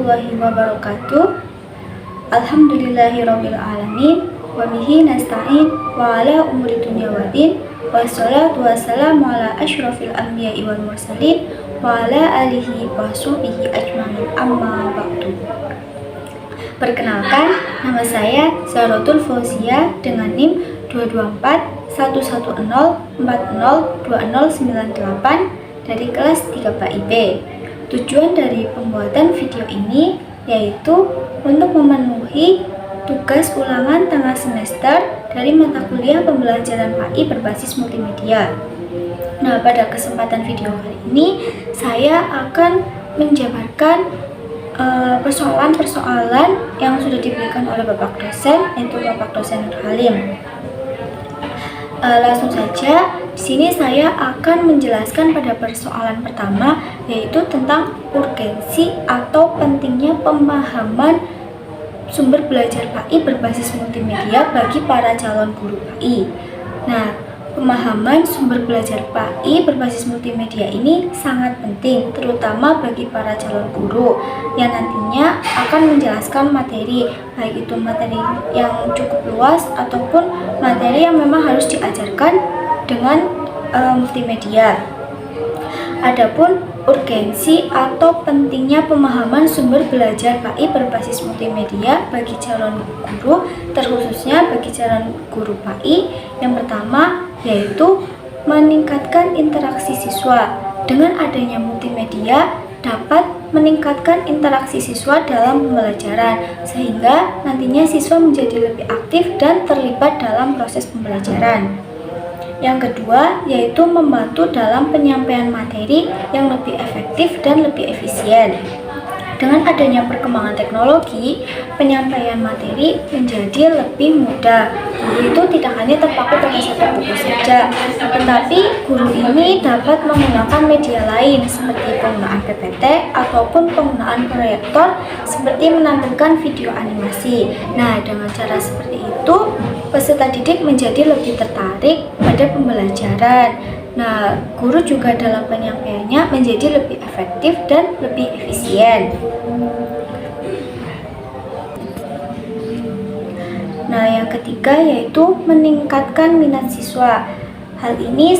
warahmatullahi wabarakatuh. Alhamdulillahirabbil alamin wa bihi nasta'in wa ala umuri dunya waddin. Wassalatu wassalamu ala asyrafil anbiya'i wal mursalin wa ala alihi wa sahbihi ajmain, amma ba'du. Perkenalkan, nama saya Zahratul Fauzia dengan NIM 224-110-40-2098 dari kelas 3 IB. Tujuan dari pembuatan video ini yaitu untuk memenuhi tugas ulangan tengah semester dari mata kuliah pembelajaran PAI berbasis multimedia. Nah, pada kesempatan video kali ini saya akan menjabarkan persoalan-persoalan yang sudah diberikan oleh Bapak dosen, yaitu Bapak dosen Nur Halim. Langsung saja, di sini saya akan menjelaskan pada persoalan pertama, yaitu tentang urgensi atau pentingnya pemahaman sumber belajar PAI berbasis multimedia bagi para calon guru PAI. Nah, pemahaman sumber belajar PAI berbasis multimedia ini sangat penting, terutama bagi para calon guru yang nantinya akan menjelaskan materi, baik itu materi yang cukup luas ataupun materi yang memang harus diajarkan dengan multimedia. Adapun urgensi atau pentingnya pemahaman sumber belajar PAI berbasis multimedia bagi calon guru, terkhususnya bagi calon guru PAI, yang pertama yaitu meningkatkan interaksi siswa. Dengan adanya multimedia dapat meningkatkan interaksi siswa dalam pembelajaran, sehingga nantinya siswa menjadi lebih aktif dan terlibat dalam proses pembelajaran. Yang kedua yaitu membantu dalam penyampaian materi yang lebih efektif dan lebih efisien. Dengan adanya perkembangan teknologi, penyampaian materi menjadi lebih mudah. Guru itu tidak hanya terpaku pada satu buku saja, tetapi guru ini dapat menggunakan media lain seperti penggunaan PPT ataupun penggunaan proyektor seperti menampilkan video animasi. Nah, dengan cara seperti itu, peserta didik menjadi lebih tertarik pada pembelajaran. Nah, guru juga dalam penyampaiannya menjadi lebih efektif dan lebih efisien. Nah, yang ketiga yaitu meningkatkan minat siswa. Hal ini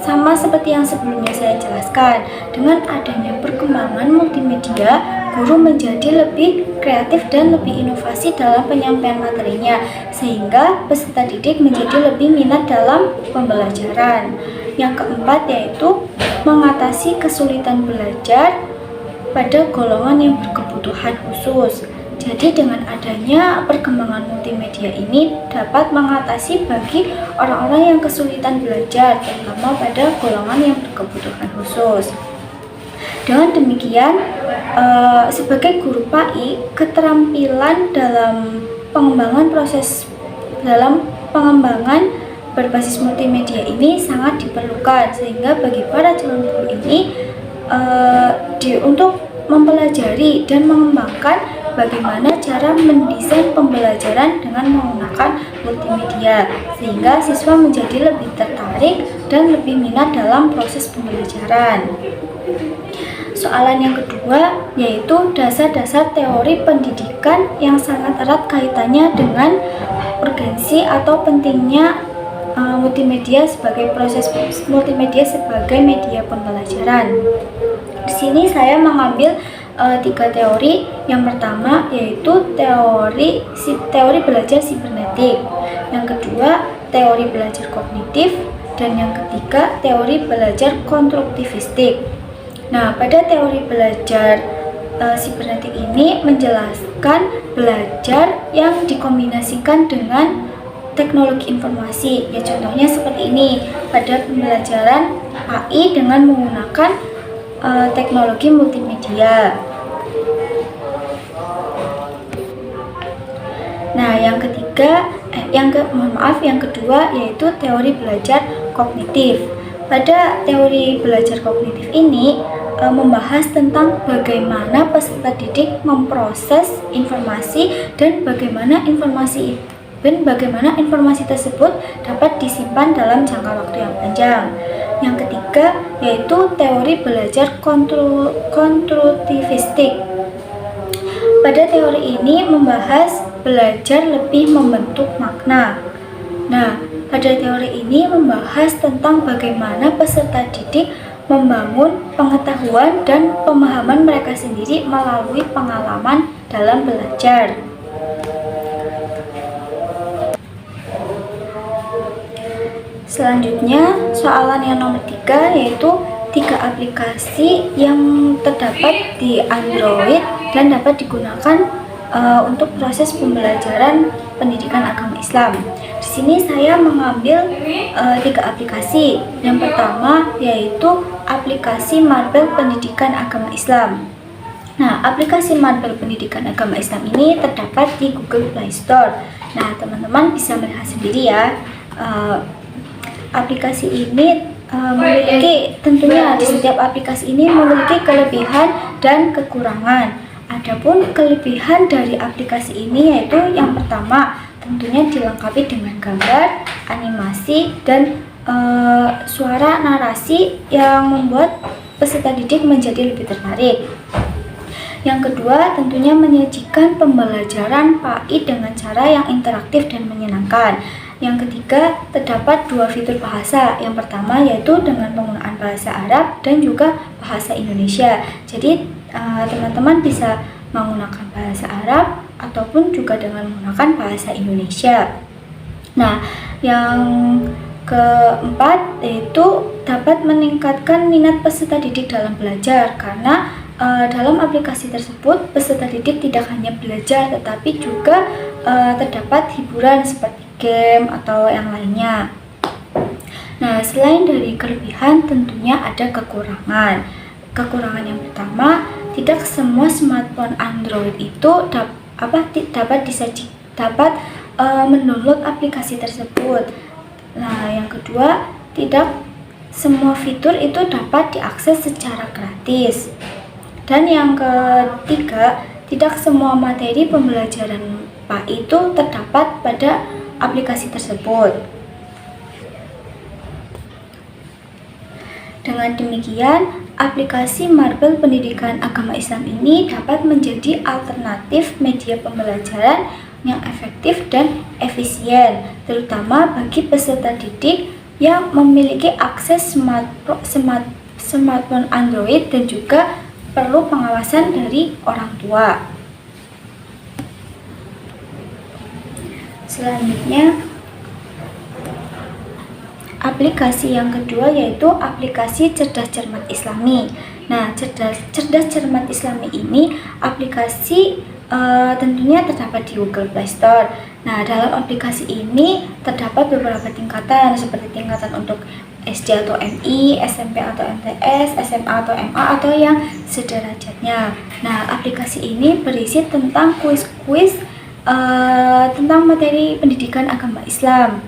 sama seperti yang sebelumnya saya jelaskan. Dengan adanya perkembangan multimedia, guru menjadi lebih kreatif dan lebih inovasi dalam penyampaian materinya, sehingga peserta didik menjadi lebih minat dalam pembelajaran. Yang keempat yaitu mengatasi kesulitan belajar pada golongan yang berkebutuhan khusus. Jadi dengan adanya perkembangan multimedia ini dapat mengatasi bagi orang-orang yang kesulitan belajar, terutama pada golongan yang berkebutuhan khusus. Dengan demikian, sebagai guru PAI, keterampilan dalam pengembangan berbasis multimedia ini sangat diperlukan, sehingga bagi para calon guru ini untuk mempelajari dan mengembangkan bagaimana cara mendesain pembelajaran dengan menggunakan multimedia, sehingga siswa menjadi lebih tertarik dan lebih minat dalam proses pembelajaran. Soalan yang kedua yaitu dasar-dasar teori pendidikan yang sangat erat kaitannya dengan urgensi atau pentingnya multimedia sebagai media pembelajaran. Di sini saya mengambil 3 teori. Yang pertama yaitu teori belajar sibernetik, yang kedua teori belajar kognitif, dan yang ketiga teori belajar konstruktivistik. Nah, pada teori belajar sibernetik ini menjelaskan belajar yang dikombinasikan dengan teknologi informasi. Ya, contohnya seperti ini pada pembelajaran PAI dengan menggunakan teknologi multimedia. Nah, yang kedua yaitu teori belajar kognitif. Pada teori belajar kognitif ini membahas tentang bagaimana peserta didik memproses informasi dan bagaimana informasi tersebut dapat disimpan dalam jangka waktu yang panjang. Yang ketiga yaitu teori belajar konstruktivistik. Pada teori ini membahas belajar lebih membentuk makna. Nah, pada teori ini membahas tentang bagaimana peserta didik membangun pengetahuan dan pemahaman mereka sendiri melalui pengalaman dalam belajar. Selanjutnya, soalan yang nomor 3 yaitu 3 aplikasi yang terdapat di Android dan dapat digunakan untuk proses pembelajaran pendidikan agama Islam. Di sini saya mengambil 3 aplikasi. Yang pertama yaitu aplikasi Marbel Pendidikan Agama Islam. Nah, aplikasi Marbel Pendidikan Agama Islam ini terdapat di Google Play Store. Nah, teman-teman bisa melihat sendiri ya. Aplikasi ini memiliki, tentunya di setiap aplikasi ini memiliki kelebihan dan kekurangan. Adapun kelebihan dari aplikasi ini yaitu yang pertama, tentunya dilengkapi dengan gambar, animasi, dan suara narasi yang membuat peserta didik menjadi lebih tertarik. Yang kedua, tentunya menyajikan pembelajaran PAI dengan cara yang interaktif dan menyenangkan. Yang ketiga, terdapat 2 fitur bahasa. Yang pertama yaitu dengan penggunaan bahasa Arab dan juga bahasa Indonesia. Jadi teman-teman bisa menggunakan bahasa Arab ataupun juga dengan menggunakan bahasa Indonesia. Nah, yang keempat yaitu dapat meningkatkan minat peserta didik dalam belajar, karena dalam aplikasi tersebut peserta didik tidak hanya belajar tetapi juga terdapat hiburan seperti game atau yang lainnya. Nah, selain dari kelebihan tentunya ada kekurangan. Kekurangan yang pertama, tidak semua smartphone Android itu dapat mendownload aplikasi tersebut. Nah, yang kedua, tidak semua fitur itu dapat diakses secara gratis. Dan yang ketiga, tidak semua materi pembelajaran PAI itu terdapat pada aplikasi tersebut. Dengan demikian, aplikasi Marbel Pendidikan Agama Islam ini dapat menjadi alternatif media pembelajaran yang efektif dan efisien, terutama bagi peserta didik yang memiliki akses smartphone Android dan juga perlu pengawasan dari orang tua. Selanjutnya, aplikasi yang kedua yaitu aplikasi Cerdas Cermat Islami. Nah, Cerdas Cermat Islami ini aplikasi tentunya terdapat di Google Play Store. Nah, dalam aplikasi ini terdapat beberapa tingkatan seperti tingkatan untuk SD atau MI, SMP atau MTS, SMA atau MA atau yang sederajatnya. Nah, aplikasi ini berisi tentang kuis-kuis tentang materi pendidikan agama Islam.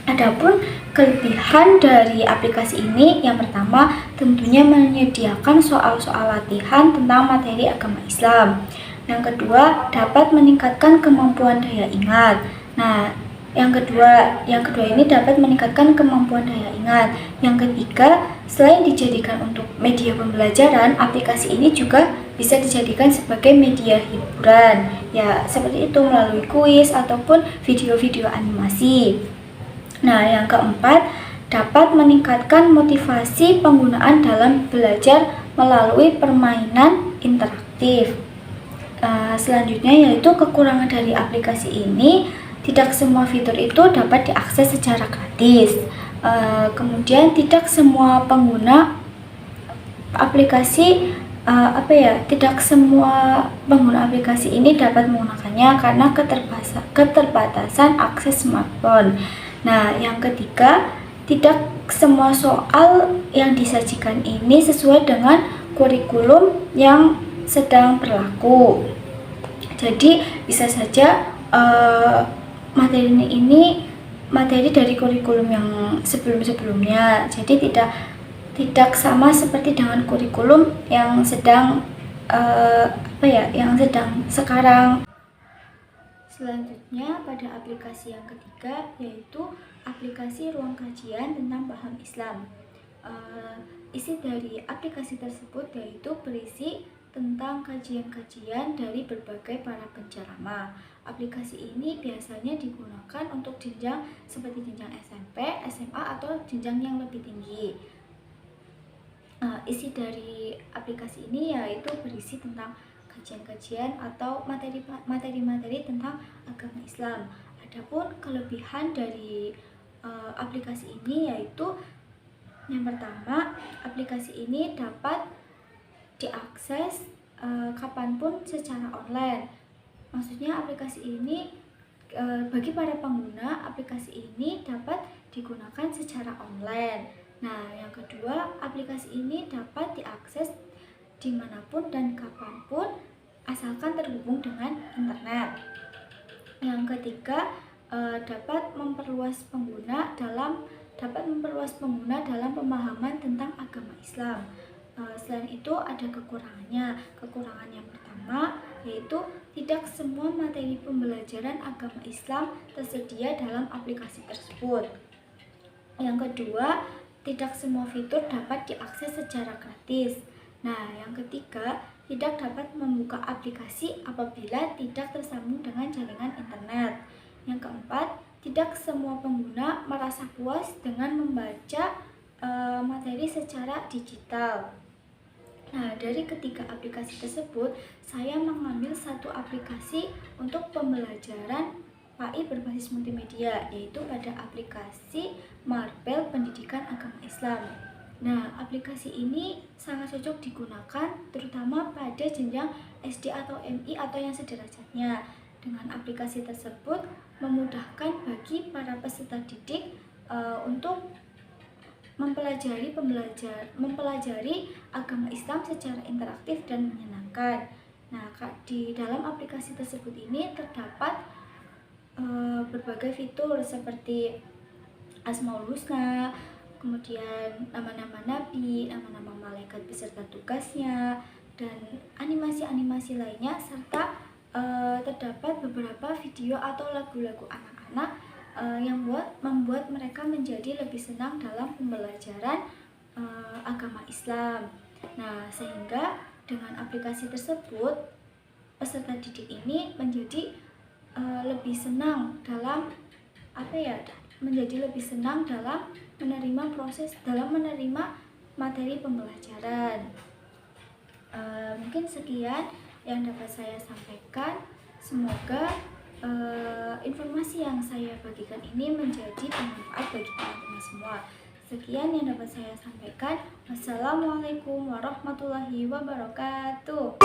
Adapun kelebihan dari aplikasi ini yang pertama tentunya menyediakan soal-soal latihan tentang materi agama Islam. Yang kedua, dapat meningkatkan kemampuan daya ingat. Nah, yang kedua ini dapat meningkatkan kemampuan daya ingat. Yang ketiga, selain dijadikan untuk media pembelajaran, aplikasi ini juga bisa dijadikan sebagai media hiburan. Ya, seperti itu melalui kuis ataupun video-video animasi. Nah, yang keempat, dapat meningkatkan motivasi penggunaan dalam belajar melalui permainan interaktif. Selanjutnya yaitu kekurangan dari aplikasi ini, tidak semua fitur itu dapat diakses secara gratis. Kemudian tidak semua pengguna aplikasi tidak semua pengguna aplikasi ini dapat menggunakannya karena keterbatasan akses smartphone. Nah, yang ketiga, tidak semua soal yang disajikan ini sesuai dengan kurikulum yang sedang berlaku. Jadi bisa saja materi ini materi dari kurikulum yang sebelum-sebelumnya. Jadi tidak sama seperti dengan kurikulum yang sedang sekarang. Selanjutnya pada aplikasi yang ketiga yaitu aplikasi Ruang Kajian tentang Paham Islam. Isi dari aplikasi tersebut yaitu berisi tentang kajian-kajian dari berbagai para penceramah. Aplikasi ini biasanya digunakan untuk jenjang seperti jenjang SMP, SMA, atau jenjang yang lebih tinggi. Isi dari aplikasi ini yaitu berisi tentang kajian-kajian atau materi-materi tentang agama Islam. Adapun kelebihan dari aplikasi ini yaitu yang pertama, aplikasi ini dapat diakses kapanpun secara online. Maksudnya aplikasi ini bagi para pengguna, aplikasi ini dapat digunakan secara online. Nah, yang kedua, aplikasi ini dapat diakses dimanapun dan kapanpun asalkan terhubung dengan internet. Yang ketiga, dapat memperluas pengguna dalam pemahaman tentang agama Islam. Selain itu ada kekurangannya. Kekurangan yang pertama yaitu tidak semua materi pembelajaran agama Islam tersedia dalam aplikasi tersebut. Yang kedua, tidak semua fitur dapat diakses secara gratis. Nah, yang ketiga, tidak dapat membuka aplikasi apabila tidak tersambung dengan jaringan internet. Yang keempat, tidak semua pengguna merasa puas dengan membaca materi secara digital. Nah, dari ketiga aplikasi tersebut, saya mengambil satu aplikasi untuk pembelajaran PAI berbasis multimedia, yaitu pada aplikasi Marpel Pendidikan Agama Islam. Nah, aplikasi ini sangat cocok digunakan terutama pada jenjang SD atau MI atau yang sederajatnya. Dengan aplikasi tersebut memudahkan bagi para peserta didik untuk mempelajari agama Islam secara interaktif dan menyenangkan. Nah, di dalam aplikasi tersebut ini terdapat berbagai fitur seperti Asmaul Husna, kemudian nama-nama nabi, nama-nama malaikat beserta tugasnya, dan animasi-animasi lainnya, serta terdapat beberapa video atau lagu-lagu anak-anak yang membuat mereka menjadi lebih senang dalam pembelajaran agama Islam. Nah, sehingga dengan aplikasi tersebut peserta didik ini menjadi lebih senang dalam menerima materi pembelajaran. Mungkin sekian yang dapat saya sampaikan. Semoga informasi yang saya bagikan ini menjadi bermanfaat bagi teman-teman semua. Sekian yang dapat saya sampaikan. Wassalamualaikum warahmatullahi wabarakatuh.